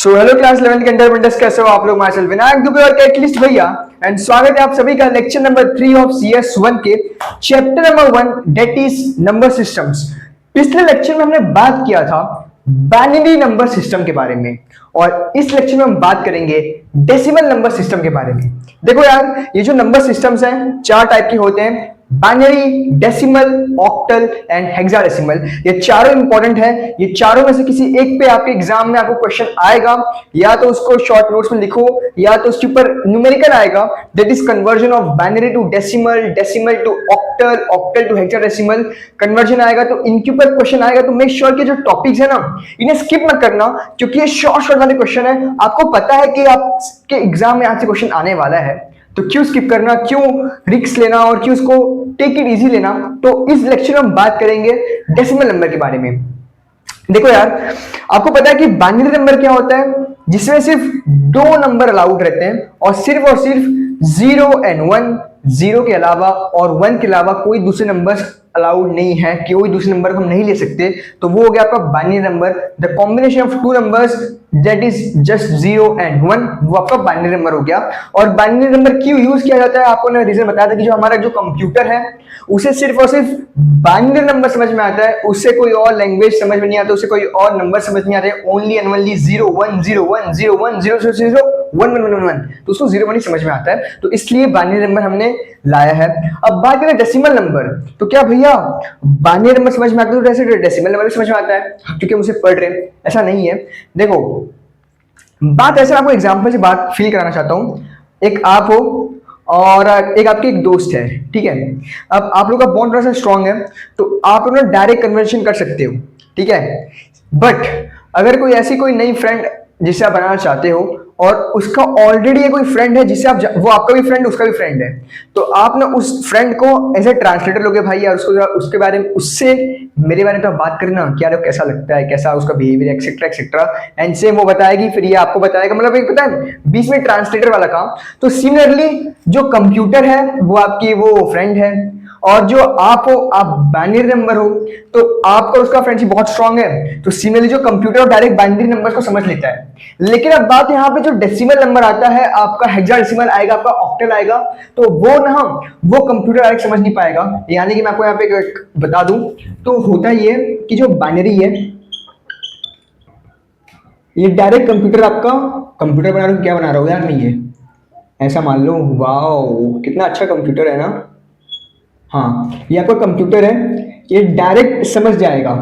So hello class 11 के under कैसे हो आप लोग। माई सेल्फ विनायक दुबे और कैटलिस्ट भैया एंड स्वागत है आप सभी का लेक्चर नंबर 3 ऑफ CS1 के chapter number 1 that is number systems. पिछले लेक्चर में हमने बात किया था बाइनरी नंबर सिस्टम के बारे में और इस लेक्चर में हम बात करेंगे डेसिमल नंबर सिस्टम के बारे में। देखो यार, ये जो नंबर सिस्टम्स हैं चार टाइप के होते हैं, binary, decimal, octal and hexadecimal. ये चारों इंपॉर्टेंट है। ये चारों में से किसी एक पे आपके एग्जाम में आपको क्वेश्चन आएगा, या तो उसको शॉर्ट नोट्स में लिखो या तो उसके ऊपर न्यूमेरिकल आएगा, that is conversion of binary to decimal, decimal to octal, octal to hexadecimal conversion आएगा। तो इनके ऊपर क्वेश्चन आएगा, तो मेक श्योर कि जो टॉपिक्स है ना इन्हें स्किप मत करना, क्योंकि ये शॉर्ट शॉर्ट वाले क्वेश्चन है। आपको पता है कि आपके एग्जाम में आज से क्वेश्चन आने वाला है, तो क्यों स्किप करना, क्यों रिस्क लेना और क्यों उसको टेक इट इजी लेना। तो इस लेक्चर में हम बात करेंगे डेसिमल नंबर के बारे में। देखो यार, आपको पता है कि बाइनरी नंबर क्या होता है, जिसमें सिर्फ दो नंबर अलाउड रहते हैं और सिर्फ 0 एंड 1, 0 के अलावा और 1 के अलावा कोई दूसरे नंबर अलाउड नहीं है, कोई दूसरे नंबर को हम नहीं ले सकते। तो वो हो गया आपका binary number. The combination of two numbers that is just 0 and 1, वो आपका बाइनरी नंबर हो गया। और बाइनरी नंबर क्यों यूज किया जाता है, आपको ने रीजन बताया था कि जो हमारा जो कंप्यूटर है उसे सिर्फ और सिर्फ बाइनरी नंबर समझ में आता है, उससे कोई और लैंग्वेज समझ में नहीं आता, उससे कोई और नंबर समझ नहीं आते, ओनली एंड ओनली 0 1 0 1 0 1 0 0 0 1 1 1 1, तो उसको 0 1 ही समझ में आता है। तो इसलिए बाइनरी नंबर हमने लाया है। अब बात करें डेसिमल नंबर, तो क्या भैया बाइनरी नंबर समझ में आता है तो ऐसे डेसिमल नंबर भी समझ में आता है क्योंकि हम उसे पढ़ रहे हैं? ऐसा नहीं है। देखो बात ऐसे, आपको एग्जांपल से बात फील कराना चाहता हूं। एक आप हो और एक आपके एक दोस्त है, ठीक है। अब आप लोग का बॉन्ड थोड़ा सा स्ट्रांग है, तो आप लोग डायरेक्ट कन्वर्सेशन कर सकते हो, ठीक है। बट अगर कोई ऐसी कोई नई फ्रेंड जिसे आप बनाना चाहते हो और उसका ऑलरेडी कोई फ्रेंड है जिससे आप वो आपका भी फ्रेंड उसका भी फ्रेंड है, तो आप ना उस फ्रेंड को एज ए ट्रांसलेटर लोगे भाई, यार उसको उसके बारे में, उससे मेरे बारे में तो आप बात करना कि यार कैसा लगता है, कैसा उसका बिहेवियर एक्सेट्रा एक्सेट्रा, एंड से वो बताएगी, फिर ये आपको बताएगा, मतलब एक पता है बीच में ट्रांसलेटर वाला काम। तो सिमिलरली जो कंप्यूटर है वो आपकी वो फ्रेंड है, और जो आप हो, आप बाइनरी नंबर हो, तो आपका उसका फ्रेंडशिप बहुत स्ट्रांग है। तो सिमिलरली जो कंप्यूटर डायरेक्ट बाइनरी नंबर्स को समझ लेता है। लेकिन अब बात यहाँ पे जो डेसिमल नंबर आता है, आपका हेक्साडेसिमल आएगा, आपका ऑक्टल आएगा, तो वो ना वो कंप्यूटर डायरेक्ट समझ नहीं पाएगा। यानी कि मैं आपको यहाँ पे एक बता दूं, तो होता ये कि जो बाइनरी है ये डायरेक्ट कंप्यूटर, आपका कंप्यूटर बना रहा हूं, क्या बना रहा हूँ यार मैं, ये ऐसा मान लो, वाओ कितना अच्छा कंप्यूटर है ना। हाँ, ये आपका कंप्यूटर है, ये डायरेक्ट समझ जाएगा,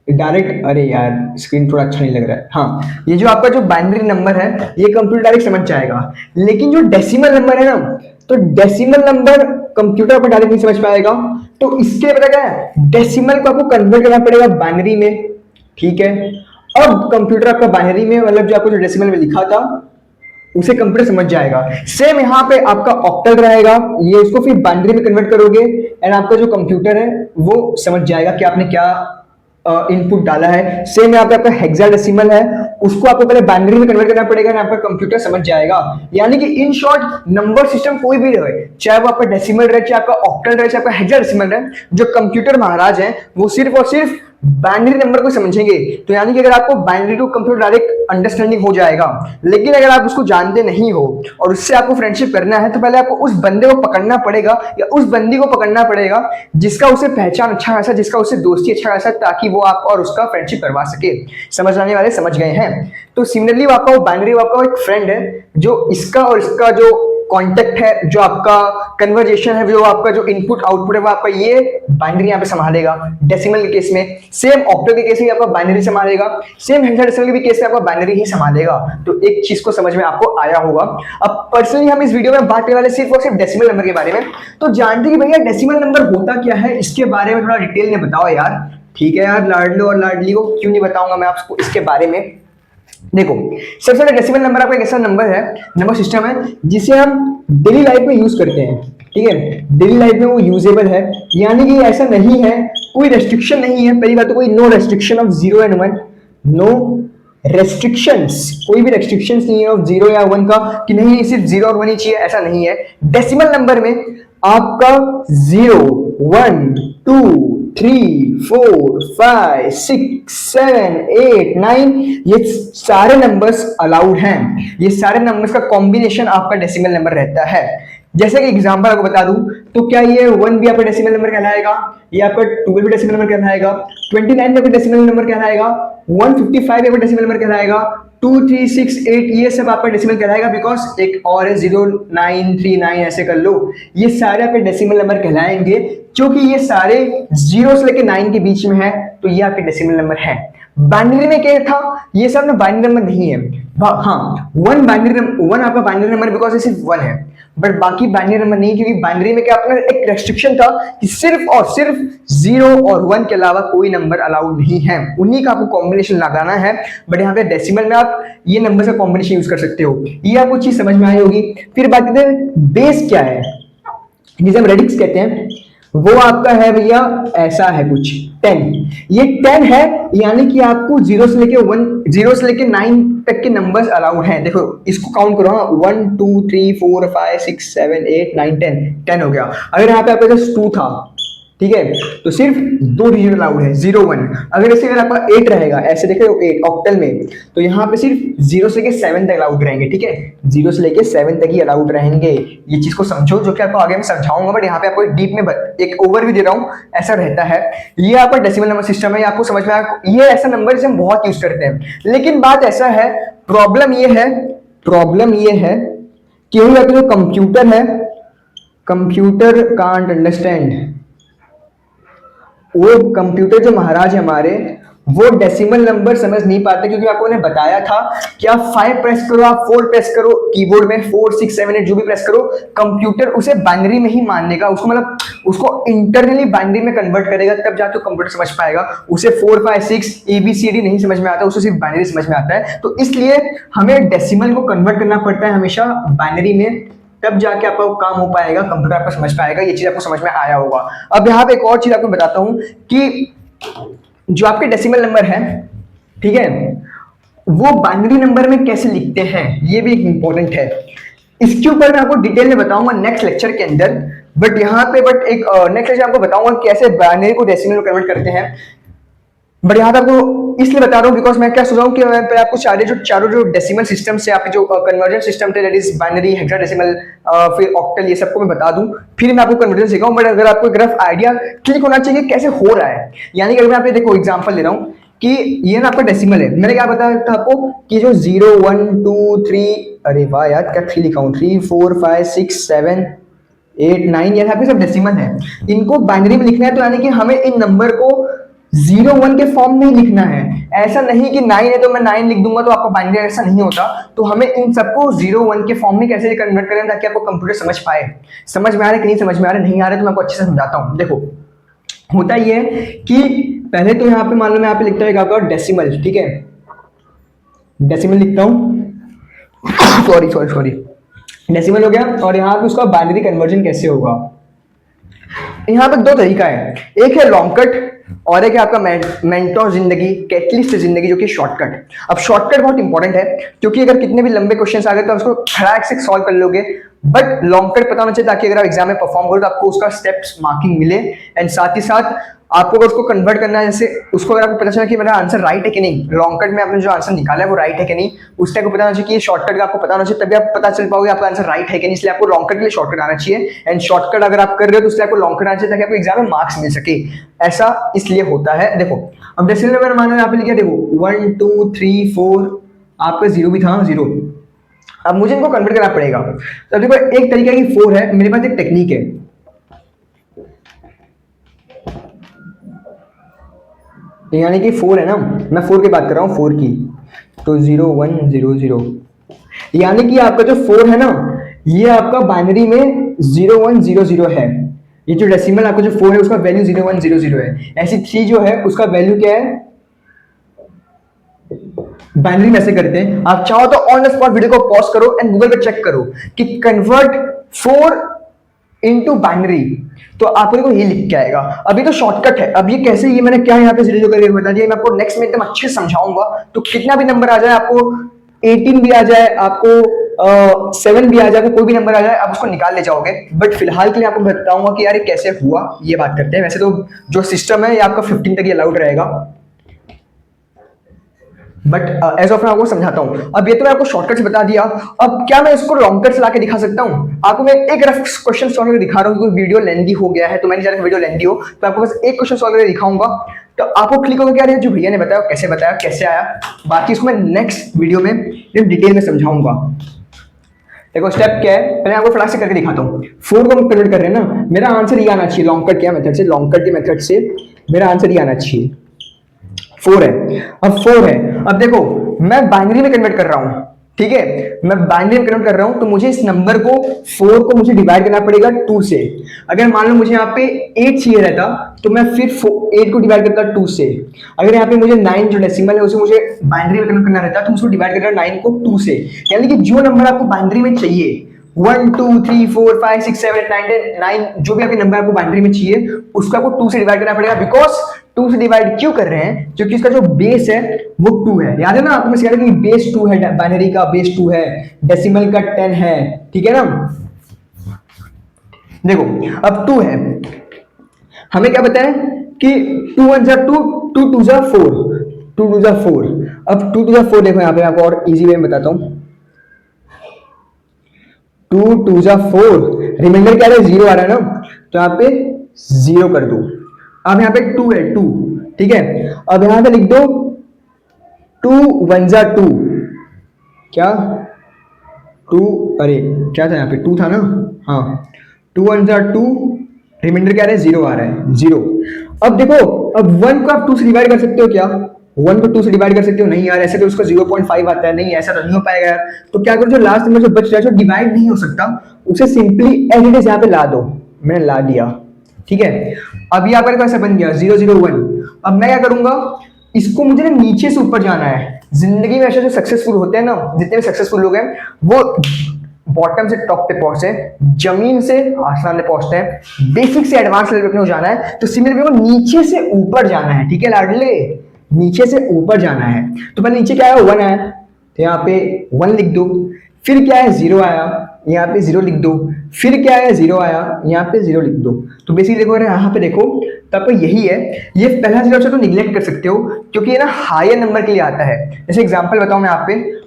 डायरेक्ट। अरे यार स्क्रीन थोड़ा अच्छा नहीं लग रहा है। हाँ, ये जो आपका जो बाइनरी नंबर है ये कंप्यूटर डायरेक्ट समझ जाएगा। लेकिन जो डेसिमल नंबर है ना, तो डेसिमल नंबर कंप्यूटर पर डायरेक्ट नहीं समझ पाएगा। तो इसके पता क्या है, डेसिमल को आपको कन्वर्ट करना पड़ेगा बाइनरी में, ठीक है। अब कंप्यूटर आपका बाइनरी में, मतलब जो आपको जो डेसिमल में लिखा था उसे कंप्यूटर समझ जाएगा। सेम यहाँ पे आपका ऑक्टल रहेगा, ये उसको फिर बाइनरी में कन्वर्ट करोगे एंड आपका जो कंप्यूटर है वो समझ जाएगा कि आपने क्या इनपुट डाला है। सेम यहाँ पे आपका हेक्साडेसिमल है, उसको आपको पहले बाइनरी में कन्वर्ट करना पड़ेगा, आपका कंप्यूटर समझ जाएगा। यानी कि इन शॉर्ट नंबर सिस्टम कोई भी रहे, चाहे वो आपका डेसिमल रहे, चाहे आपका ऑक्टल रहे, चाहे आपका हेक्साडेसिमल रहे, जो कंप्यूटर महाराज हैं वो सिर्फ और सिर्फ बाइनरी नंबर को समझेंगे। तो यानी कि अगर आपको binary to computer direct understanding हो जाएगा, लेकिन अगर आप उसको जानते नहीं हो और उससे आपको फ्रेंडशिप करना है, तो पहले आपको उस बंदे को पकड़ना पड़ेगा या उस बंदी को पकड़ना पड़ेगा जिसका उसे पहचान अच्छा खासा, जिसका उससे दोस्ती अच्छा खासा, ताकि वो आप और उसका फ्रेंडशिप करवा सके। समझ आने वाले समझ गए हैं। तो सिमिलरली आपका वो बाइनरी आपका एक फ्रेंड है जो इसका और इसका जो कॉन्टेक्ट है, जो आपका कन्वर्जेशन है, जो आपका जो इनपुट आउटपुट है, वो आपका ये बाइनरी यहाँ पे संभालेगा डेसिमल के केस में। सेम ऑक्टल के केस में आपका बाइनरी संभालेगा, सेम हेक्साडेसिमल के भी केस में आपका बाइनरी ही संभालेगा। तो एक चीज को समझ में आपको आया होगा। अब पर्सनली हम इस वीडियो में बात करने वाले सिर्फ और सिर्फ डेसिमल नंबर के बारे में। तो जानते कि भैया डेसिमल नंबर होता क्या है, इसके बारे में थोड़ा डिटेल में बताओ यार। ठीक है यार, लाडलो और लाडली को क्यों नहीं बताऊंगा मैं आपको इसके बारे में। देखो, सबसे पहले डेसिमल नंबर आपका एक ऐसा नंबर है, नंबर सिस्टम है जिसे हम डेली लाइफ में यूज करते हैं, ठीक है। डेली लाइफ में वो यूजेबल है, यानी कि ऐसा नहीं है, कोई रेस्ट्रिक्शन नहीं है। पहली बात तो कोई no restriction of 0 and 1, no restrictions, कोई भी रेस्ट्रिक्शंस नहीं है ऑफ 0 या 1 का कि नहीं सिर्फ 0 और 1 ही चाहिए, ऐसा नहीं है। डेसिमल नंबर में आपका 0 1 2 3 4 5 6 7 8 9, ये सारे नंबर्स अलाउड हैं। ये सारे नंबर्स का कॉम्बिनेशन आपका डेसिमल नंबर रहता है। जैसे कि एग्जांपल आपको बता दूं, तो क्या ये 1 भी आपका डेसिमल नंबर कहलाएगा, ये आपका 12 भी डेसिमल नंबर कहलाएगा, 29 भी आपका डेसिमल नंबर कहलाएगा, 155 भी आपका डेसिमल नंबर कहलाएगा, 2 3 6 8 ये सब आपका डेसिमल कहलाएगा। बिकॉज एक और है 0 9 3 9, ऐसे कर लो, ये सारे आपके डेसिमल नंबर कहलाएंगे क्योंकि ये सारे 0 से लेकर 9 के बीच में है, तो ये आपके डेसिमल नंबर है। बाइनरी में क्या था, ये सब ना बाइनरी नंबर नहीं है। हाँ, वन आपका बाइनरी नंबर बिकॉज ये सिर्फ 1 है, बट बाकी बाइनरी नंबर नहीं, क्योंकि बाइनरी में क्या अपना एक रेस्ट्रिक्शन था कि सिर्फ और सिर्फ 0 और 1 के अलावा कोई नंबर अलाउड नहीं है, उन्हीं का आपको कॉम्बिनेशन लगाना है। बट यहाँ पे डेसिमल में आप ये नंबर का कॉम्बिनेशन यूज कर सकते हो। ये आपको चीज समझ में आई होगी। फिर बात करते हैं बेस क्या है, जिसे हम रेडिक्स कहते हैं। वो आपका है भैया ऐसा है कुछ 10। ये 10 है, यानी कि आपको 0 से लेके 9 तक के नंबर्स अलाउड हैं। देखो इसको काउंट करो, 1 2 3 4 5 6 7 8 9 10 हो गया। अगर यहाँ पे आपके पास 2 था, ठीक है, तो सिर्फ 2 डिजिट अलाउड है, 0 1। अगर आपका 8 रहेगा, ऐसे देख रहे हो 8 ऑक्टल में, तो यहाँ पे सिर्फ 0 से लेके 7 तक अलाउड रहेंगे। ठीक है, 0 से लेके 7 तक ही अलाउड रहेंगे। ये चीज को समझो, जो कि आपको आगे मैं समझाऊंगा, बट यहाँ पे आपको डीप में एक ओवरव्यू दे रहा हूँ, ऐसा रहता है। ये आपका डेसिमल नंबर सिस्टम है, आपको समझ में आया। ये ऐसा नंबर जिसे हम बहुत यूज करते हैं, लेकिन बात ऐसा है, प्रॉब्लम ये है कि जो कंप्यूटर है, कंप्यूटर कांट अंडरस्टैंड। वो कंप्यूटर जो महाराज हमारे, वो डेसिमल नंबर समझ नहीं पाते, क्योंकि आपको ने बताया था कि आप 5 प्रेस करो, आप 4 प्रेस करो, कीबोर्ड में 4 6 7 8 जो भी प्रेस करो, कंप्यूटर उसे बाइनरी में ही मान लेगा। उसको मतलब उसको इंटरनली बाइनरी में कन्वर्ट करेगा, तब जाके कंप्यूटर समझ पाएगा। उसे 4 5 6 ABCD नहीं समझ में आता, उसे सिर्फ बाइनरी समझ में आता है। तो इसलिए हमें डेसिमल को कन्वर्ट करना पड़ता है हमेशा बाइनरी में, तब जाके आपका काम हो पाएगा, कंप्यूटर आपको समझ पाएगा। ये चीज आपको समझ में आया होगा। अब यहाँ पे एक और चीज आपको बताता हूं कि जो आपके डेसिमल नंबर है, ठीक है, वो बाइनरी नंबर में कैसे लिखते हैं, ये भी एक इंपॉर्टेंट है। इसके ऊपर मैं आपको डिटेल में बताऊंगा नेक्स्ट लेक्चर के अंदर, बट यहाँ पे एक नेक्स्ट लेक्चर आपको बताऊंगा कैसे बाइनरी को डेसिमल में कन्वर्ट करते हैं। बट यहाँ पे आपको इसलिए बता रहा हूँ बिकॉज मैं क्या सोच रहा हूँ कि मैं आपको चारों जो डेसिमल सिस्टम से आपके जो कन्वर्जन सिस्टम थे, दैट इज बाइनरी, हेक्साडेसिमल, फिर ऑक्टल, ये सबको मैं बता दूं, फिर मैं आपको कन्वर्जन सिखाऊं। बट अगर आपको एक रफ आइडिया क्लिक होना चाहिए कैसे हो रहा है, यानी कि अगर मैं यहाँ पे देखो एग्जांपल ले रहा हूँ कि ये ना आपका डेसिमल है। मैंने क्या बताया था आपको कि जो 0 1 2 3, अरे वाह यार क्या 3 लिखा हूँ, 3 4 5 6 7 8 9, ये आपके सब डेसिमल है। इनको बाइनरी में लिखना है, तो यानी कि हमें इन नंबर को 0 1 के फॉर्म में लिखना है। ऐसा नहीं कि 9 है तो मैं 9 लिख दूंगा तो आपको बाइनरी, ऐसा नहीं होता। तो हमें इन सबको 0 1 के फॉर्म में कैसे कन्वर्ट करें ताकि आपको कंप्यूटर समझ पाए। समझ में आ रहा है कि नहीं समझ में आ रहा है? नहीं आ रहा है तो मैं आपको अच्छे से समझाता हूँ। देखो होता ये है कि पहले तो यहाँ पे मान लो मैं यहाँ पे लिखता हूँ आपका डेसिमल, ठीक है, डेसिमल लिखता हूँ, सॉरी डेसिमल हो गया। और यहाँ पे उसका बाइनरी कन्वर्जन कैसे होगा, यहाँ पे 2 तरीका है, एक है लॉन्ग कट और एक है आपका मेंटोर जिंदगी, कैटलिस्ट जिंदगी, जो कि शॉर्टकट। अब शॉर्टकट बहुत इंपॉर्टेंट है, क्योंकि अगर कितने भी लंबे क्वेश्चंस आ गए तो उसको खड़ाक से सॉल्व कर लोगे। बट लॉन्ग कट पता होना चाहिए ताकि अगर आप एग्जाम में परफॉर्म करो तो आपको उसका स्टेप्स मार्किंग मिले। एंड साथ ही साथ आपको अगर उसको कन्वर्ट करना है, जैसे उसको अगर आपको पता चला कि मेरा आंसर राइट है कि नहीं, लॉन्ग कट में आपने जो आंसर निकाला है वो राइट है कि नहीं, उस टाइप को पता होना चाहिए कि शॉर्टकट का आपको पता होना चाहिए, तभी आप पता चल पाओगे आपका आंसर राइट है कि नहीं। इसलिए आपको लॉन्ग कट के लिए शॉर्टकट आना चाहिए। एंड शॉर्टकट अगर आप कर रहे हो तो उससे आपको लॉन्ग कट आना चाहिए ताकि आपको एग्जाम में मार्क्स मिल सके। ऐसा इसलिए होता है। देखो अब डेसिमल नंबर मानो यहाँ पे लिखा, देखो 1 2 3 4, आपका 0 भी था, 0। अब मुझे इनको कन्वर्ट करना पड़ेगा। तो देखो एक तरीका की 4 है, मेरे पास एक टेक्निक है, यानी कि 4 है ना, मैं 4 की बात कर रहा हूँ, 4 की, तो 0 1 0 0, यानी कि आपका जो 4 है ना, ये आपका बाइनरी में 0 1 0 0 है। ये जो डेसिमल आपका जो 4 है उसका वैल्यू 0 1 0 0 है। ऐसी 3 जो है उसका वैल्यू क्या है, बाइनरी में ऐसे करते हैं। आप चाहो तो ऑन द स्पॉट वीडियो को पॉज करो एंड गूगल पे चेक करो कि कन्वर्ट 4 इनटू बाइनरी, तो आपको ये लिख के आएगा। अभी तो शॉर्टकट है, अब ये कैसे, ये मैंने क्या यहाँ पे 0 करके बता दिया, मैं आपको नेक्स्ट में एकदम अच्छे से समझाऊंगा। तो कितना भी नंबर आ जाए, आपको 18 भी आ जाए, आपको 7 भी आ जाए, कोई भी नंबर आ जाए, आप उसको निकाल ले जाओगे। बट फिलहाल के लिए आपको बताऊंगा कि यार ये कैसे हुआ, ये बात करते हैं। वैसे तो जो सिस्टम है ये आपका 15 तक ये अलाउड रहेगा, बट एज ऑफ नाउ आपको समझाता हूँ। अब ये तो मैं आपको शॉर्टकट्स बता दिया, अब क्या मैं इसको लॉन्ग कट्स ला के दिखा सकता हूँ आपको? मैं एक रफ क्वेश्चन सॉल्व करके दिखा रहा हूँ, क्योंकि वीडियो लेंदी हो गया है, तो मैंने चाहा वीडियो लेंदी हो तो आपको बस एक क्वेश्चन सॉल्व करके दिखाऊंगा। तो आपको क्लिक होगा कि यार जो भैया ने बताया कैसे आया, बाकी इसको मैं नेक्स्ट वीडियो में डिटेल में समझाऊंगा। देखो स्टेप क्या है, पहले आपको फटाक से करके दिखाता हूँ। 4 को हम कन्वर्ट कर रहे हैं ना, मेरा आंसर ये आना चाहिए लॉन्ग कट क्या मेथड से, लॉन्ग कट के मेथड से मेरा आंसर ये आना चाहिए 4 है। अब 4 है, अब देखो मैं बाइनरी में कन्वर्ट कर रहा हूं, ठीक है, मैं बाइनरी में कन्वर्ट कर रहा हूं, तो मुझे इस नंबर को 4 को मुझे डिवाइड करना पड़ेगा 2 से। अगर मान लो मुझे यहाँ पे 8 चाहिए रहता तो मैं फिर 8 को डिवाइड करता 2 से। अगर यहाँ पे मुझे 9 जो डेसिमल है उसे मुझे बाइनरी में कन्वर्ट करना रहता तो उसको डिवाइड करना 9 को 2 से। यानी कि जो नंबर आपको बाइनरी में चाहिए 1 2 3 4 5 6 7 8 9 9 जो भी आपके नंबर आपको बाइनरी में चाहिए उसको आपको 2 से डिवाइड करना पड़ेगा। बिकॉज 2 से डिवाइड क्यों कर रहे हैं? क्योंकि इसका जो बेस है वो 2 है। याद है ना आपको मैं सिखाया था कि बेस 2 है, बाइनरी का बेस 2 है, डेसिमल का 10 है, ठीक है ना। देखो अब 2 है, हमें क्या बताया कि 2 1 जा 2 2 2 जा 4 2 2 जा 4। अब 2 2 जा 4 देखो यहाँ पे आपको और इजी वे में बताता हूँ। 2 2 जा 4, रिमाइंडर क्या है 0 आ रहा है ना, तो यहाँ पे 0 कर दो। अब यहाँ पे 2 है 2, ठीक है, अब यहाँ पे लिख दो 2 1 जा 2, क्या 2, अरे क्या था यहाँ पे 2 था ना, हाँ 2 1 जा 2, रिमाइंडर क्या है 0 आ रहा है 0। अब देखो अब 1 को आप 2 से डिवाइड कर सकते हो क्या? 1 को 2 से डिवाइड कर सकते हो? नहीं यार, ऐसे तो उसका 0.5 आता है, नहीं ऐसा तो नहीं हो पाएगा यार। तो क्या करो, जो लास्ट नंबर जो बच रहा है जो डिवाइड नहीं हो सकता उसे सिंपली एज इट इज यहाँ पे ला दो। मैंने ला दिया, ठीक है। अब यहाँ पर कैसे बन गया 0 0 1। अब मैं क्या करूंगा, इसको मुझे ना नीचे से ऊपर जाना है। जिंदगी में ऐसे जो सक्सेसफुल होते हैं ना, जितने भी सक्सेसफुल लोग हैं वो बॉटम से टॉप पे पहुंचते हैं, जमीन से आसमान में पहुंचते हैं, बेसिक से एडवांस लेवल पे जाना है। तो सिमिलरली को नीचे से ऊपर जाना है, ठीक है लाडले, नीचे से ऊपर जाना है। तो पहले नीचे क्या आया 1 आया, तो यहाँ पे 1 लिख दो। फिर क्या है 0 आया, यहाँ पे 0 लिख दो। फिर क्या है 0 आया, यहाँ पे 0 लिख दो। तो बेसिकली देखो यहाँ पे देखो तब तो यही है, ये पहला 0 तो निगलेक्ट कर सकते हो क्योंकि ये ना हायर नंबर के लिए आता है। जैसे एग्जांपल बताऊं मैं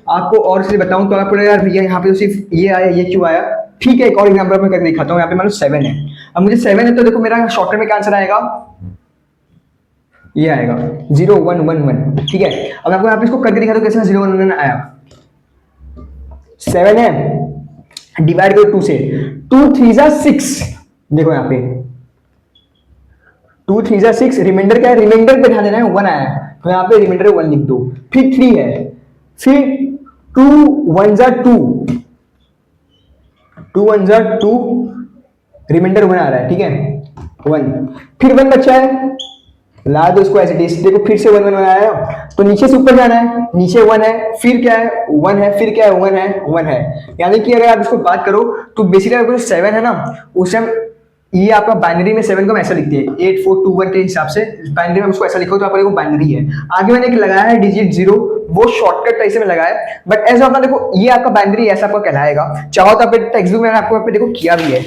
आपको और से बताऊं तो आपको यार भैया यहाँ पे तो सिर्फ ये आया, ये क्यों आया? ठीक है, एक और एग्जांपल मैं करके दिखाता हूँ। यहाँ पे मान लो 7 है, अब मुझे 7 है तो देखो मेरा शॉर्टकट में क्या आंसर आएगा, ये आएगा 0 1 1 1, ठीक है। अब आपको यहाँ पे इसको करके दिखाता हूँ कैसे 0 1 1 आया। 7 है, डिवाइड करो 2 से, 2 3 जा 6, देखो यहाँ पे 2 3 जा 6, रिमाइंडर क्या है, रिमाइंडर पे ध्यान देना है 1 आया तो यहाँ पे रिमाइंडर 1 लिख दो। फिर 3 है, फिर 2 1 जा 2, 2 1 जा 2, रिमाइंडर 1 आ रहा है, ठीक है 1। फिर 1 बचा है, ला दो इसको ऐसे। देखो फिर से 1 1 1 आया, तो नीचे से ऊपर जाना है, नीचे 1 है, फिर क्या है 1 है, फिर क्या है 1 है 1 है। यानी कि अगर आप इसको बात करो तो बेसिकली अगर 7 है ना, उस टाइम ये आपका बाइनरी में 7 को हम ऐसा लिखते हैं 8 4 2 1 के हिसाब से, बाइनरी में उसको ऐसा लिखो तो आपको बाइनरी है। आगे मैंने एक लगाया है डिजिट 0, वो शॉर्टकट ऐसे में लगाया है, बट ऐसा अपना देखो ये आपका बाइनरी ऐसा आपको कहलाएगा। चाहो तो आप टेक्स्ट बुक में आपको यहाँ पे देखो किया भी है,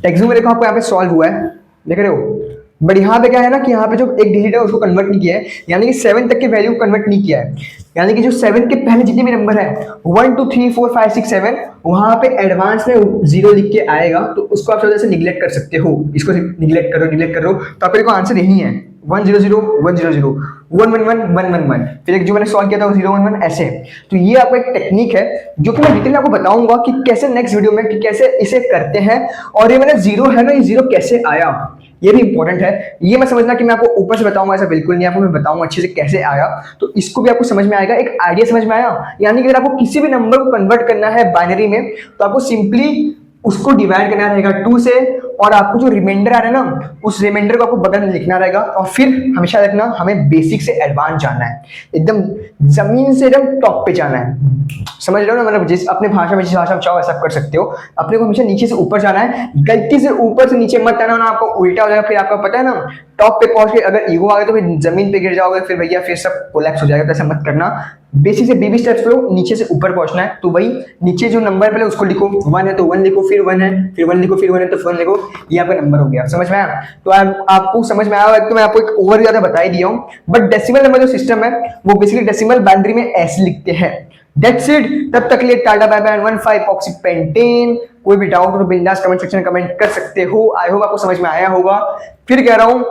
टेक्स्ट बुक में देखो आपको यहाँ पे सॉल्व हुआ है, देख रहे हो। बट यहाँ पे क्या है ना कि यहाँ पे जो एक डिजिट है उसको कन्वर्ट नहीं किया है, यानी कि 7 तक के वैल्यू कन्वर्ट नहीं किया है। यानी कि जो 7 के पहले जितने भी नंबर है 1 2 3 4 5 6 7, वहां पे एडवांस में 0 लिख के आएगा, तो उसको आप से निगलेक्ट कर सकते हो। इसको निगलेक्ट करो तो आपको देखो आंसर यही है 1 0 0 1 0 0 1 1 1 1 1 1। फिर एक जो मैंने सॉल्व किया था 0 1 1 ऐसे। तो ये आपको एक टेक्निक है जो कि मैं डिटेल में आपको बताऊंगा कि कैसे नेक्स्ट वीडियो में कि कैसे इसे करते हैं। और ये मैंने 0 है ना, ये 0 कैसे आया ये भी इंपॉर्टेंट है। ये मैं समझना कि मैं आपको ऊपर से बताऊंगा ऐसा बिल्कुल नहीं, आपको मैं बताऊंगा अच्छे से कैसे आया, तो इसको भी आपको समझ में आएगा, एक आइडिया समझ में आया। यानी कि अगर आपको किसी भी नंबर को कन्वर्ट करना है बाइनरी में तो आपको सिंपली उसको डिवाइड करना रहेगा 2 से, और आपको जो रिमाइंडर आ रहा है ना उस रिमाइंडर को आपको बगल में लिखना रहेगा। और फिर हमेशा रखना हमें बेसिक से एडवांस जाना है, एकदम जमीन से एकदम टॉप पे जाना है, समझ रहे हो ना। मतलब जिस अपने भाषा में जिस भाषा में चाहो ऐसा कर सकते हो। अपने को हमेशा नीचे से ऊपर जाना है, गलती से ऊपर से नीचे मत आना ना, आपको उल्टा हो जाएगा, फिर आपको पता है ना टॉप पे पहुंच के अगर ईगो आ गया तो फिर जमीन पे गिर जाओगे, फिर भैया फिर सब कोलैप्स हो जाएगा। तो ऐसा मत करना, बेसिक से बेबी स्टेप्स लो, नीचे से ऊपर पहुंचना है। तो भाई नीचे जो नंबर है पहले उसको लिखो, 1 है तो 1 लिखो, फिर 1 है, फिर 1 लिखो, फिर 1 है तो 1 लिखो, ये आपका नंबर हो गया। समझ में आया? तो आपको समझ में आया तो मैं आपको एक ओवर ज्यादा बता ही दिया हूँ। बट डेसिमल नंबर जो सिस्टम है वो बेसिकली डेसिमल बाइनरी में ऐसे लिखते हैं। That's it. तब तक के लिए टाटा बाय बाय, 15 पॉक्सी पेंटेन। कोई भी डाउट हो तो बिंदास कमेंट सेक्शन में कमेंट कर सकते हो। आई होप आपको समझ में आया होगा। फिर कह रहा हूं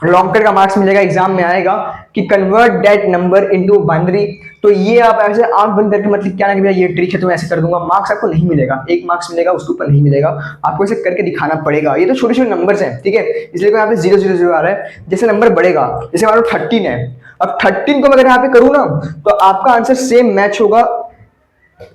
लॉन्ग टर्म का मार्क्स मिलेगा, एग्जाम में आएगा कि convert that number into binary. तो ये आप ऐसे आंख बंद करके मतलब क्या ना कि भैया ये ट्रिक है तो मैं ऐसे कर दूंगा, मार्क्स आपको नहीं मिलेगा। 1 मार्क्स मिलेगा, उसके ऊपर नहीं मिलेगा। आपको ऐसे करके दिखाना पड़ेगा। ये तो छोटे छोटे नंबर्स हैं, ठीक है, इसलिए यहाँ पे 0 0 0 आ रहा है। जैसे नंबर बढ़ेगा, जैसे मान लो 13 है, अब 13 को मैं अगर यहाँ पे करूँ ना तो आपका आंसर सेम मैच होगा,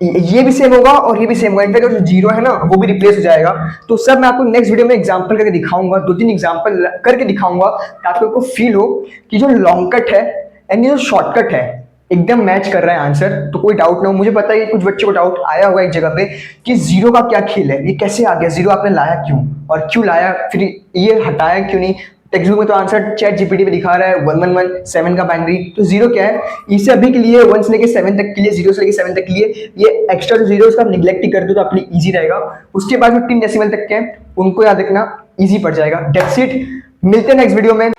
ये भी सेम होगा और ये भी सेम होगा। इनफैक्ट जो 0 है ना वो भी रिप्लेस हो जाएगा। तो सब मैं आपको नेक्स्ट वीडियो में एग्जांपल करके दिखाऊंगा, 2-3 एग्जांपल करके दिखाऊंगा ताकि आपको फील हो कि जो लॉन्ग कट है एंड ये जो शॉर्टकट है एकदम मैच कर रहा है आंसर। तो कोई डाउट ना हो। मुझे पता है कि कुछ बच्चों को डाउट आया होगा एक जगह पे कि 0 का क्या खेल है, ये कैसे आ गया, 0 आपने लाया क्यों और क्यों लाया, फिर ये हटाया क्यों नहीं। टेक्स्ट बुक में तो आंसर चैट जीपीटी पे दिखा रहा है 1 1 1 7 का बाइनरी। तो 0 क्या है, इसे अभी के लिए 1 से लेके 7 तक के लिए, 0 से लेके 7 तक के लिए ये एक्स्ट्रा जो 0 उसका निगलेक्ट ही कर दो तो अपने लिए इजी रहेगा। उसके बाद जो 3 डेसिमल तक के हैं उनको याद रखना, इजी पड़ जाएगा। That's it. मिलते हैं नेक्स्ट वीडियो में।